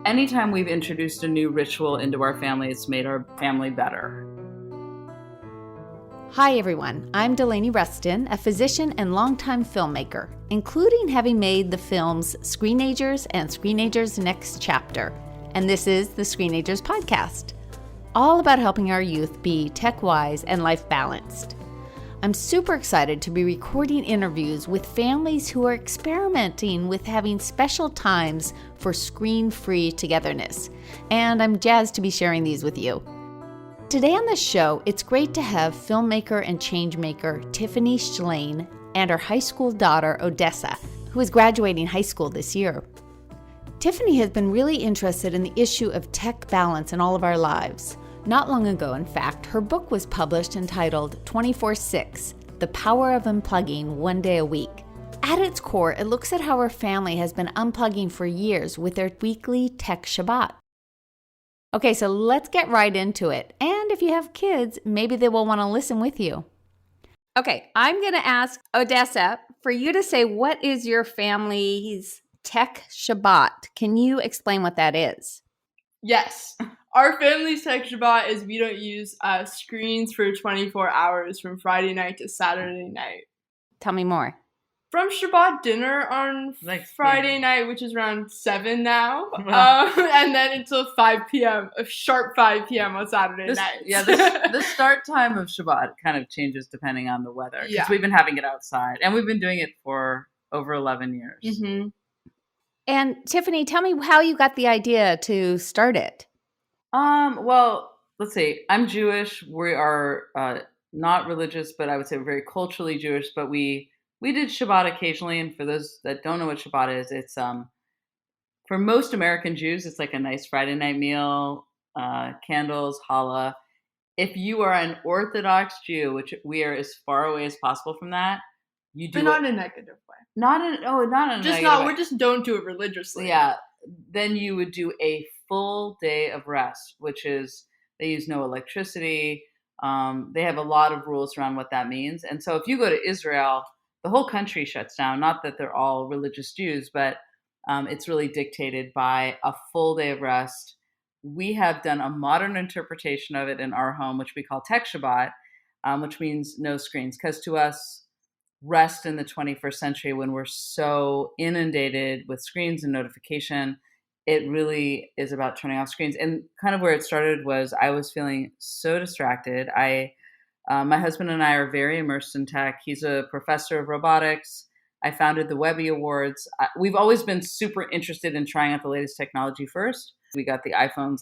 Anytime we've introduced a new ritual into our family, it's made our family better. Hi everyone, I'm Delaney Rustin, a physician and longtime filmmaker, including having made the films Screenagers and Screenagers Next Chapter. And this is the Screenagers Podcast, all about helping our youth be tech-wise and life-balanced. I'm super excited to be recording interviews with families who are experimenting with having special times for screen-free togetherness. And I'm jazzed to be sharing these with you. Today on the show, it's great to have filmmaker and changemaker Tiffany Shlain and her high school daughter Odessa, who is graduating high school this year. Tiffany has been really interested in the issue of tech balance in all of our lives. Not long ago, in fact, her book was published entitled 24/6, The Power of Unplugging One Day a Week. At its core, it looks at how her family has been unplugging for years with their weekly tech Shabbat. Okay, so let's get right into it. And if you have kids, maybe they will want to listen with you. Okay, I'm going to ask Odessa for you to say, what is your family's tech Shabbat? Can you explain what that is? Yes. Our family's tech Shabbat is we don't use screens for 24 hours from Friday night to Saturday night. Tell me more. From Shabbat dinner on Friday night, which is around 7 now, and then until 5 p.m., a sharp 5 p.m. on Saturday night. Yeah, the start time of Shabbat kind of changes depending on the weather. Because we've been having it outside, and we've been doing it for over 11 years. Mm-hmm. And Tiffany, tell me how you got the idea to start it. Well, let's see. I'm Jewish. We are not religious, but I would say we're very culturally Jewish, but we did Shabbat occasionally, and for those that don't know what Shabbat is, it's for most American Jews, it's like a nice Friday night meal, candles, challah. If you are an Orthodox Jew, which we are as far away as possible from that, you do. But not in a negative way. Not in a negative way. We just don't do it religiously. Yeah, then you would do a full day of rest, which is they use no electricity. They have a lot of rules around what that means, and so if you go to Israel, the whole country shuts down. Not that they're all religious Jews, but it's really dictated by a full day of rest. We have done a modern interpretation of it in our home, which we call Tech Shabbat, which means no screens. Because to us, rest in the 21st century, when we're so inundated with screens and notification, it really is about turning off screens. And kind of where it started was I was feeling so distracted. My husband and I are very immersed in tech. He's a professor of robotics. I founded the Webby Awards. We've always been super interested in trying out the latest technology first. We got the iPhones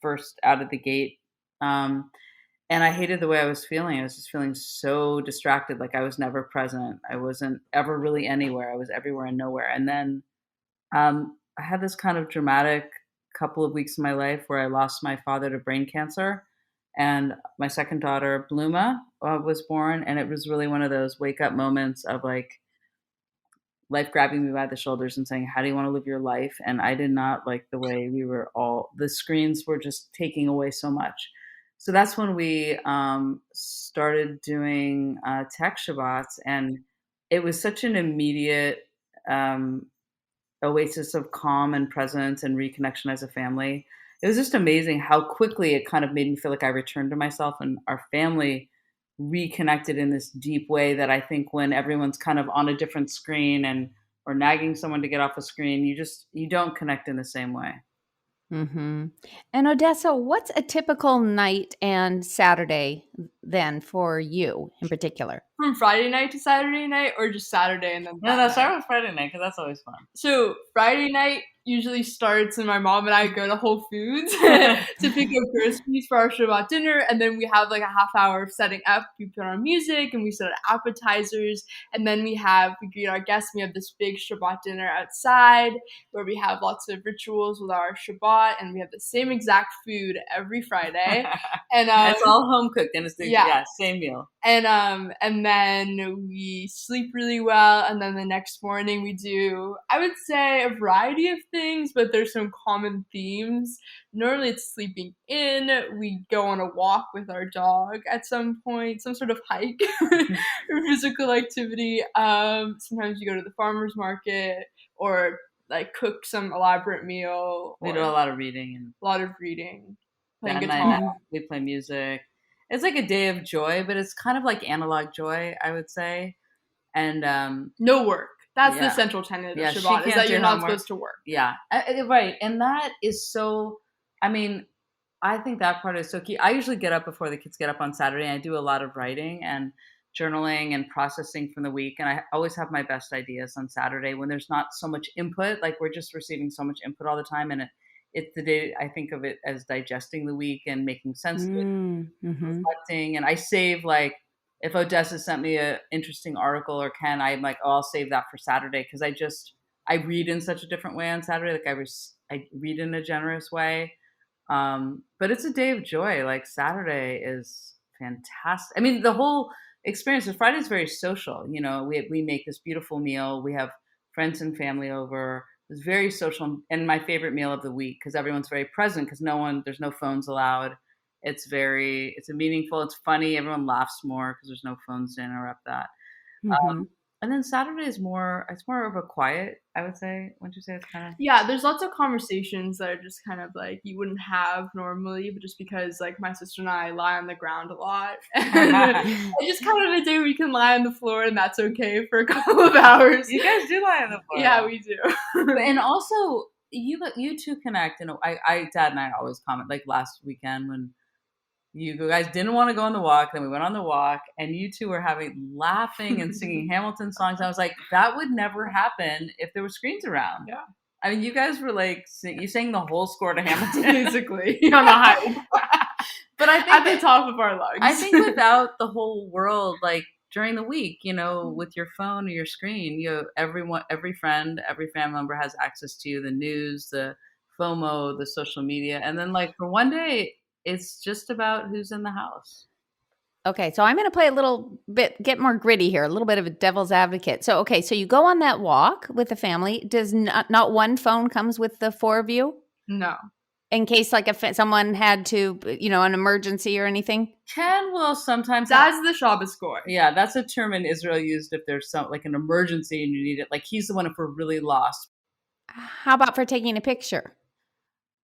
first out of the gate. And I hated the way I was feeling. I was just feeling so distracted, like I was never present. I wasn't ever really anywhere. I was everywhere and nowhere. And then I had this kind of dramatic couple of weeks in my life where I lost my father to brain cancer. And my second daughter, Bluma, was born. And it was really one of those wake up moments of life grabbing me by the shoulders and saying, how do you want to live your life? And I did not like the way the screens were just taking away so much. So that's when we started doing tech Shabbats. And it was such an immediate oasis of calm and presence and reconnection as a family. It was just amazing how quickly it kind of made me feel like I returned to myself, and our family reconnected in this deep way that I think when everyone's kind of on a different screen or nagging someone to get off a screen, you don't connect in the same way. Mm-hmm. And Odessa, what's a typical night and Saturday then for you in particular? From Friday night to Saturday night, or just Saturday and then No, start with Friday night because that's always fun. So Friday night usually starts and my mom and I go to Whole Foods to pick up groceries for our Shabbat dinner, and then we have a half hour of setting up. We put on music and we set up appetizers, and then we greet our guests. We have this big Shabbat dinner outside where we have lots of rituals with our Shabbat, and we have the same exact food every Friday. And it's all home cooked and it's the same meal. And then we sleep really well, and then the next morning we do, I would say, a variety of things, but there's some common themes. Normally it's sleeping in, we go on a walk with our dog at some point, some sort of hike or physical activity. Sometimes you go to the farmer's market, or like cook some elaborate meal. We do a lot of reading and playing that night guitar. we play music. It's like a day of joy, but it's kind of like analog joy, I would say. And no work. That's yeah. the central tenet of Yeah, she Shabbat, is can't that do you're not homework. supposed to work. Yeah, right. And that is so, I mean, I think that part is so key. I usually get up before the kids get up on Saturday, and I do a lot of writing and journaling and processing from the week. And I always have my best ideas on Saturday when there's not so much input. Like, we're just receiving so much input all the time. And it's the day I think of it as digesting the week and making sense of it, reflecting. And I save, like, if Odessa sent me an interesting article, or Ken, I'm like, oh, I'll save that for Saturday, because I read in such a different way on Saturday. Like, I read in a generous way. But it's a day of joy. Like, Saturday is fantastic. I mean, the whole experience of Friday is very social. You know, we make this beautiful meal. We have friends and family over. It's very social, and my favorite meal of the week, because everyone's very present, because there's no phones allowed. It's meaningful. It's funny. Everyone laughs more because there's no phones to interrupt that. And then Saturday is more of a quiet, I would say. Wouldn't you say it's kind of? Yeah, there's lots of conversations that are just kind of like you wouldn't have normally, but just because like my sister and I lie on the ground a lot. It's just kind of a day we can lie on the floor, and that's okay for a couple of hours. You guys do lie on the floor. Yeah, we do. And also, you two connect. And Dad and I always comment, like last weekend when you guys didn't want to go on the walk, then we went on the walk, and you two were laughing and singing Hamilton songs. I was like, that would never happen if there were screens around. Yeah. I mean, you guys were like, you sang the whole score to Hamilton. Basically, on the height. But I think at the top of our lungs. I think without the whole world, like during the week, you know, with your phone or your screen, every friend, every family member has access to the news, the FOMO, the social media. And then, like, for one day, it's just about who's in the house. Okay, so I'm going to play a little bit, get more gritty here, a little bit of a devil's advocate. So, okay, so you go on that walk with the family. Does not one phone comes with the four of you? No. In case, like, if someone had to, you know, an emergency or anything? Ken will sometimes. That's the Shabbat score. Yeah, that's a term in Israel used if there's like an emergency and you need it. Like, he's the one if we're really lost. How about for taking a picture?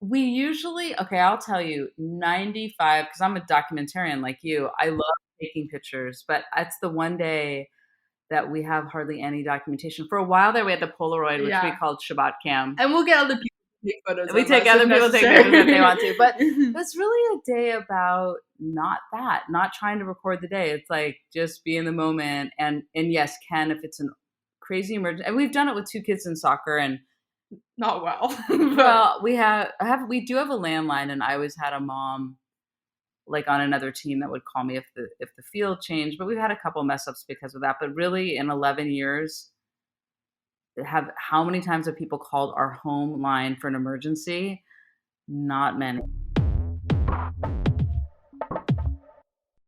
We usually, I'll tell you, 95, because I'm a documentarian like you. I love taking pictures, but that's the one day that we have hardly any documentation. For a while there, we had the Polaroid, which we called Shabbat Cam. And we'll get other people to take photos. We take other people to take photos if they want to. But it's really a day about not trying to record the day. It's like just be in the moment. And yes, Ken, if it's a crazy emergency, and we've done it with two kids in soccer, and not well. Well, we do have a landline, and I always had a mom like on another team that would call me if the field changed. But we've had a couple mess ups because of that. But really, in 11 years, how many times have people called our home line for an emergency? Not many.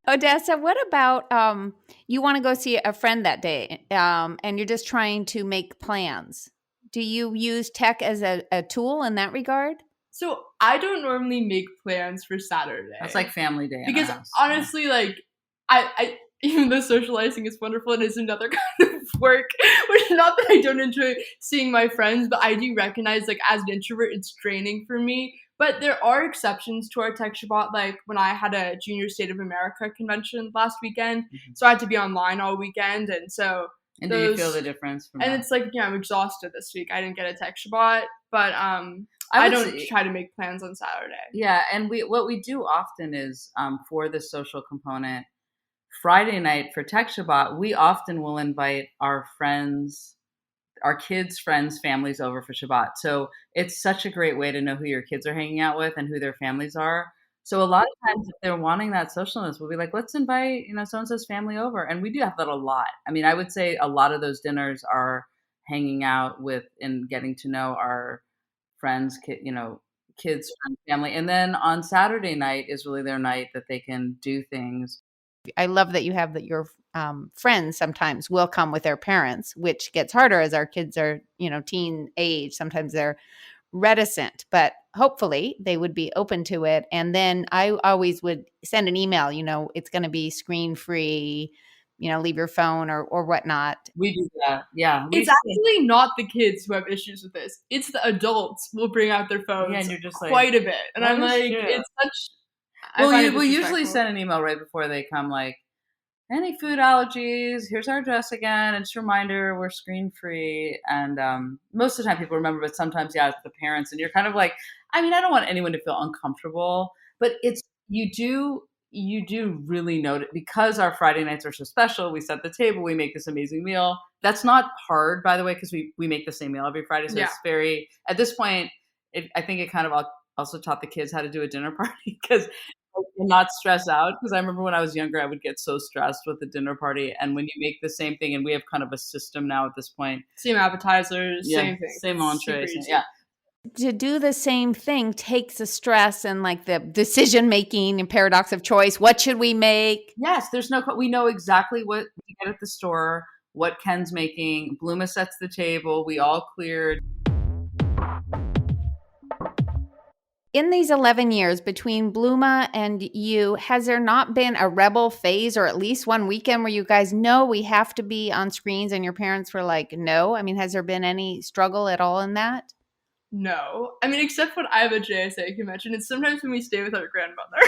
Odessa, what about you want to go see a friend that day, and you're just trying to make plans? Do you use tech as a tool in that regard? So I don't normally make plans for Saturday. That's like family day. Because honestly, like I even though socializing is wonderful, it is another kind of work. Which not that I don't enjoy seeing my friends, but I do recognize, like, as an introvert, it's draining for me. But there are exceptions to our tech Shabbat, like when I had a Junior State of America convention last weekend. So I had to be online all weekend, and so. And do you feel the difference? It's like, I'm exhausted this week. I didn't get a tech Shabbat, but I don't try to make plans on Saturday. Yeah, and what we do often is for the social component, Friday night for tech Shabbat, we often will invite our friends, our kids' friends' families over for Shabbat. So it's such a great way to know who your kids are hanging out with and who their families are. So a lot of times if they're wanting that socialness, we'll be like, let's invite, so-and-so's family over. And we do have that a lot. I mean, I would say a lot of those dinners are hanging out with and getting to know our friends, kids, friends, family. And then on Saturday night is really their night that they can do things. I love that you have that your friends sometimes will come with their parents, which gets harder as our kids are, teen age. Sometimes they're reticent, but hopefully they would be open to it. And then I always would send an email, it's going to be screen free, leave your phone or whatnot. We do that. Yeah. It's actually not the kids who have issues with this. It's the adults will bring out their phones and you're just quite a bit. And I'm like, it's such... Well, we usually send an email right before they come, like, any food allergies, here's our address again. And just a reminder, we're screen free. And most of the time people remember, but sometimes, it's the parents. And you're kind of like, I don't want anyone to feel uncomfortable. But you do really notice, because our Friday nights are so special, we set the table, we make this amazing meal. That's not hard, by the way, because we make the same meal every Friday. So it's very, at this point, I think it kind of also taught the kids how to do a dinner party, because not stress out. Because I remember when I was younger, I would get so stressed with the dinner party. And when you make the same thing, and we have kind of a system now at this point. Same appetizers, same thing. Same entrees. To do the same thing takes the stress and like the decision making and paradox of choice. What should we make? Yes, we know exactly what to get at the store, what Ken's making. Bluma sets the table. We all cleared. In these 11 years between Bluma and you, has there not been a rebel phase, or at least one weekend where you guys know we have to be on screens and your parents were like, no? Has there been any struggle at all in that? No. Except when I have a JSA convention, it's sometimes when we stay with our grandmother.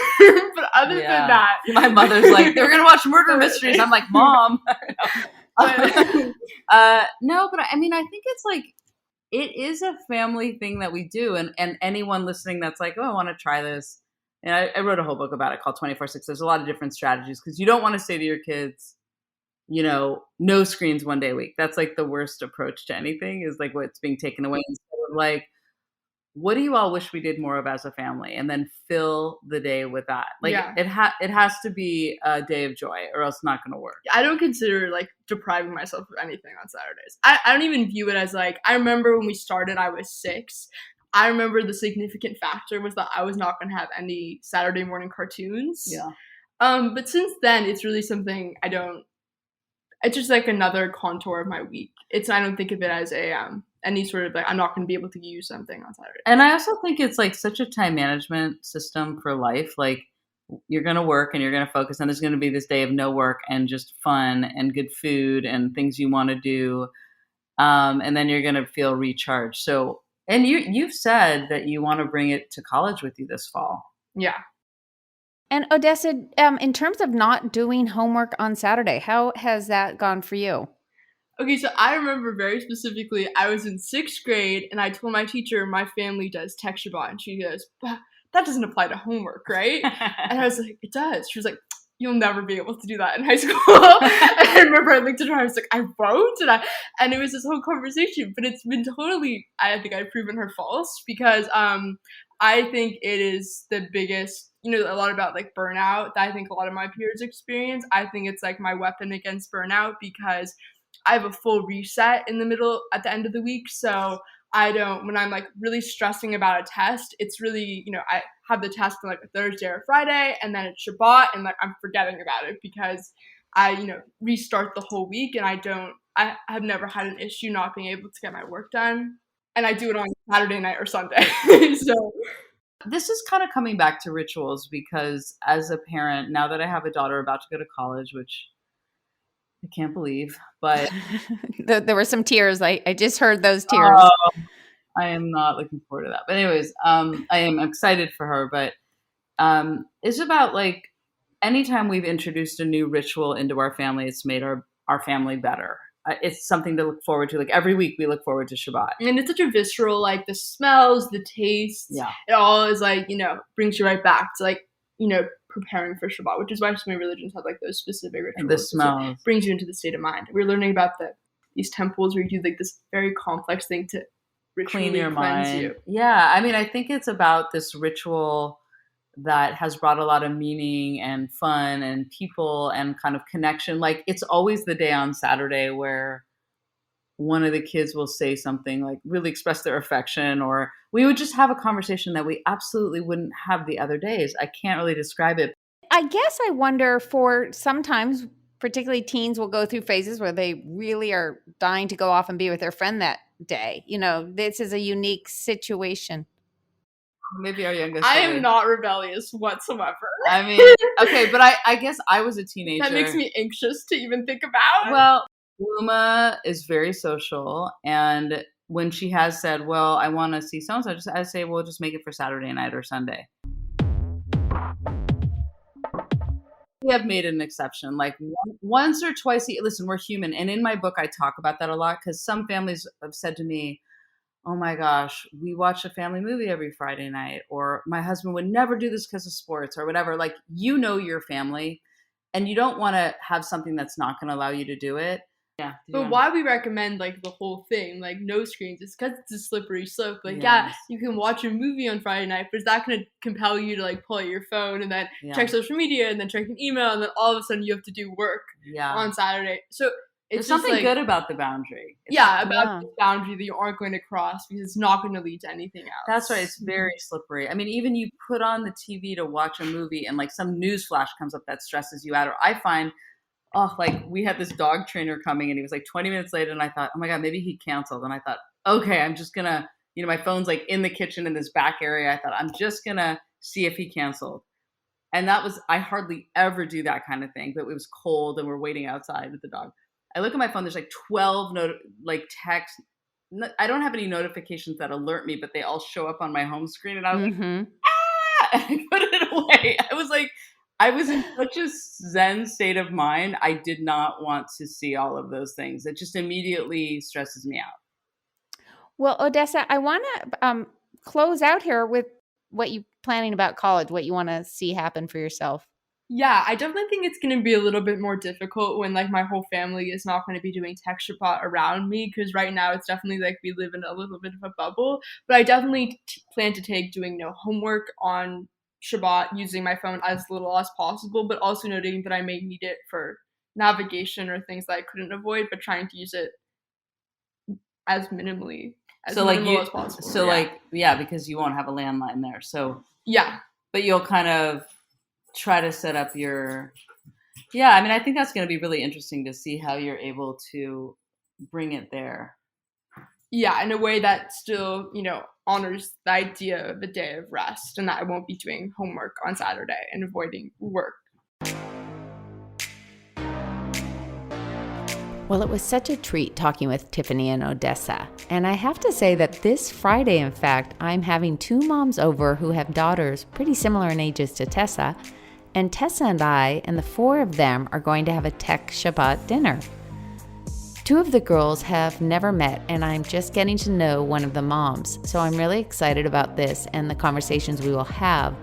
But other than that... My mother's like, they're going to watch murder mysteries. I'm like, Mom. No, but I think it's like, it is a family thing that we do. And anyone listening that's like, oh, I want to try this. And I wrote a whole book about it called 24/6. There's a lot of different strategies, because you don't want to say to your kids, no screens one day a week. That's like the worst approach to anything, is like what's being taken away. Instead of like, what do you all wish we did more of as a family? And then fill the day with that. Like it has to be a day of joy, or else it's not going to work. I don't consider like depriving myself of anything on Saturdays. I don't even view it as like, I remember when we started, I was 6. I remember the significant factor was that I was not going to have any Saturday morning cartoons. Yeah. But since then, it's really something it's just like another contour of my week. I don't think of it as any sort of like, I'm not going to be able to use something on Saturday. And I also think it's like such a time management system for life. Like, you're going to work and you're going to focus, and there's going to be this day of no work and just fun and good food and things you want to do. And then you're going to feel recharged. So, and you've said that you want to bring it to college with you this fall. Yeah. And Odessa, in terms of not doing homework on Saturday, how has that gone for you? Okay, so I remember very specifically, I was in 6th grade, and I told my teacher my family does tech Shabbat, and she goes, that doesn't apply to homework, right? And I was like, it does. She was like, you'll never be able to do that in high school. And I remember I looked at her, I was like, I won't? And it was this whole conversation, but it's been totally, I think I've proven her false, because I think it is the biggest, a lot about like burnout that I think a lot of my peers experience. I think it's like my weapon against burnout, because I have a full reset at the end of the week. So when I'm like really stressing about a test, it's really, I have the test on like a Thursday or Friday, and then it's Shabbat, and like I'm forgetting about it, because I, restart the whole week, and I have never had an issue not being able to get my work done. And I do it on Saturday night or Sunday. So this is kind of coming back to rituals, because as a parent, now that I have a daughter about to go to college, which I can't believe, but there were some tears. I just heard those tears. I am not looking forward to that. But anyways, I am excited for her, but it's about like, anytime we've introduced a new ritual into our family, it's made our family better. It's something to look forward to. Like, every week we look forward to Shabbat. And it's such a visceral, like the smells, the tastes, it all is like, brings you right back to like, preparing for Shabbat, which is why so many religions have like those specific rituals. And the smells. It brings you into the state of mind. We're learning about these temples where you do like this very complex thing to ritually clean your cleanse mind. you. Yeah. I think it's about this ritual that has brought a lot of meaning and fun and people and kind of connection. Like, it's always the day on Saturday where one of the kids will say something, like really express their affection, or we would just have a conversation that we absolutely wouldn't have the other days. I can't really describe it. I guess I wonder, for sometimes, particularly teens will go through phases where they really are dying to go off and be with their friend that day. This is a unique situation. Maybe our youngest. I am not rebellious whatsoever. I mean, okay, but I guess I was a teenager. That makes me anxious to even think about. Well, Luma is very social, and when she has said, well, I want to see so-and-so, I say, well, just make it for Saturday night or Sunday. We have made an exception, like once or twice. Listen, we're human. And in my book, I talk about that a lot because some families have said to me, oh my gosh, we watch a family movie every Friday night, or my husband would never do this because of sports or whatever. Like, your family, and you don't want to have something that's not going to allow you to do it. Yeah. But why we recommend like the whole thing, like no screens, is because it's a slippery slope. Like, you can watch a movie on Friday night, but is that going to compel you to like pull out your phone and then check social media and then check an email, and then all of a sudden you have to do work on Saturday? So it's something like, good about the boundary. About the boundary that you aren't going to cross, because it's not going to lead to anything else. That's right. It's very slippery. I mean, even you put on the TV to watch a movie and like some news flash comes up that stresses you out. Or I find, like we had this dog trainer coming and he was like 20 minutes late, and I thought, oh my God, maybe he canceled. And I thought, okay, I'm just going to, my phone's like in the kitchen in this back area. I thought, I'm just going to see if he canceled. And I hardly ever do that kind of thing, but it was cold and we're waiting outside with the dog. I look at my phone, there's like 12 texts. I don't have any notifications that alert me, but they all show up on my home screen. And I was like, and I put it away. I was in such a zen state of mind. I did not want to see all of those things. It just immediately stresses me out. Well, Odessa, I want to close out here with what you're planning about college, what you want to see happen for yourself. Yeah, I definitely think it's going to be a little bit more difficult when like my whole family is not going to be doing tech Shabbat around me, because right now it's definitely like we live in a little bit of a bubble. But I definitely plan to take doing no homework on Shabbat, using my phone as little as possible, but also noting that I may need it for navigation or things that I couldn't avoid, but trying to use it as minimally as possible. So because you won't have a landline there. So but you'll kind of try to set up your I think that's going to be really interesting to see how you're able to bring it there. Yeah, in a way that still, honors the idea of a day of rest, and that I won't be doing homework on Saturday and avoiding work. Well, it was such a treat talking with Tiffany and Odessa. And I have to say that this Friday, in fact, I'm having 2 moms over who have daughters pretty similar in ages to Tessa. And Tessa and I and the 4 of them are going to have a tech Shabbat dinner. 2 of the girls have never met, and I'm just getting to know one of the moms. So I'm really excited about this and the conversations we will have.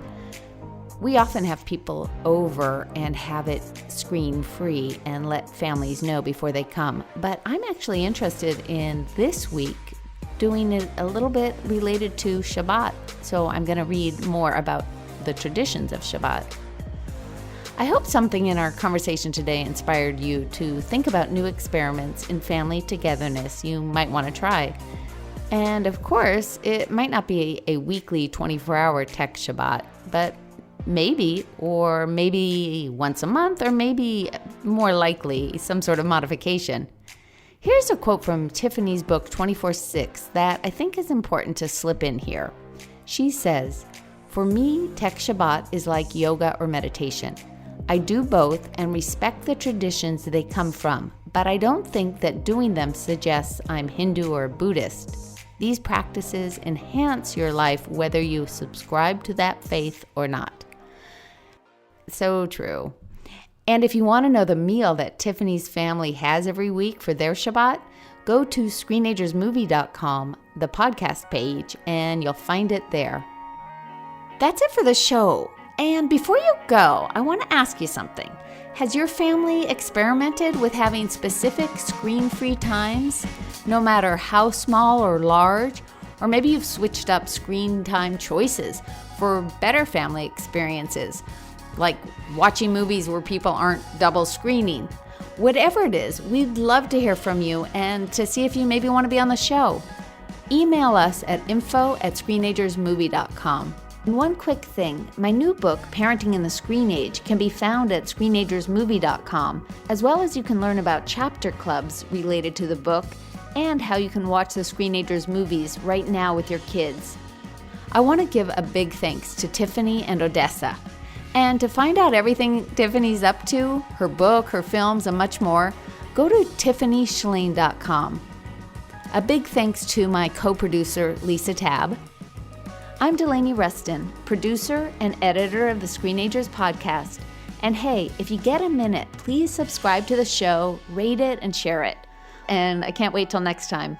We often have people over and have it screen-free and let families know before they come. But I'm actually interested in this week doing it a little bit related to Shabbat. So I'm going to read more about the traditions of Shabbat. I hope something in our conversation today inspired you to think about new experiments in family togetherness you might want to try. And of course, it might not be a weekly 24-hour tech Shabbat, but maybe once a month, or maybe more likely some sort of modification. Here's a quote from Tiffany's book 24/6 that I think is important to slip in here. She says, "For me, tech Shabbat is like yoga or meditation. I do both and respect the traditions they come from, but I don't think that doing them suggests I'm Hindu or Buddhist. These practices enhance your life whether you subscribe to that faith or not." So true. And if you want to know the meal that Tiffany's family has every week for their Shabbat, go to Screenagersmovie.com, the podcast page, and you'll find it there. That's it for the show. And before you go, I want to ask you something. Has your family experimented with having specific screen-free times, no matter how small or large? Or maybe you've switched up screen time choices for better family experiences, like watching movies where people aren't double screening. Whatever it is, we'd love to hear from you and to see if you maybe want to be on the show. Email us at info@screenagersmovie.com. And one quick thing, my new book, Parenting in the Screen Age, can be found at screenagersmovie.com, as well as you can learn about chapter clubs related to the book and how you can watch the Screenagers movies right now with your kids. I want to give a big thanks to Tiffany and Odessa. And to find out everything Tiffany's up to, her book, her films, and much more, go to tiffanyshlain.com. A big thanks to my co-producer, Lisa Tabb. I'm Delaney Rustin, producer and editor of the Screenagers Podcast. And hey, if you get a minute, please subscribe to the show, rate it, and share it. And I can't wait till next time.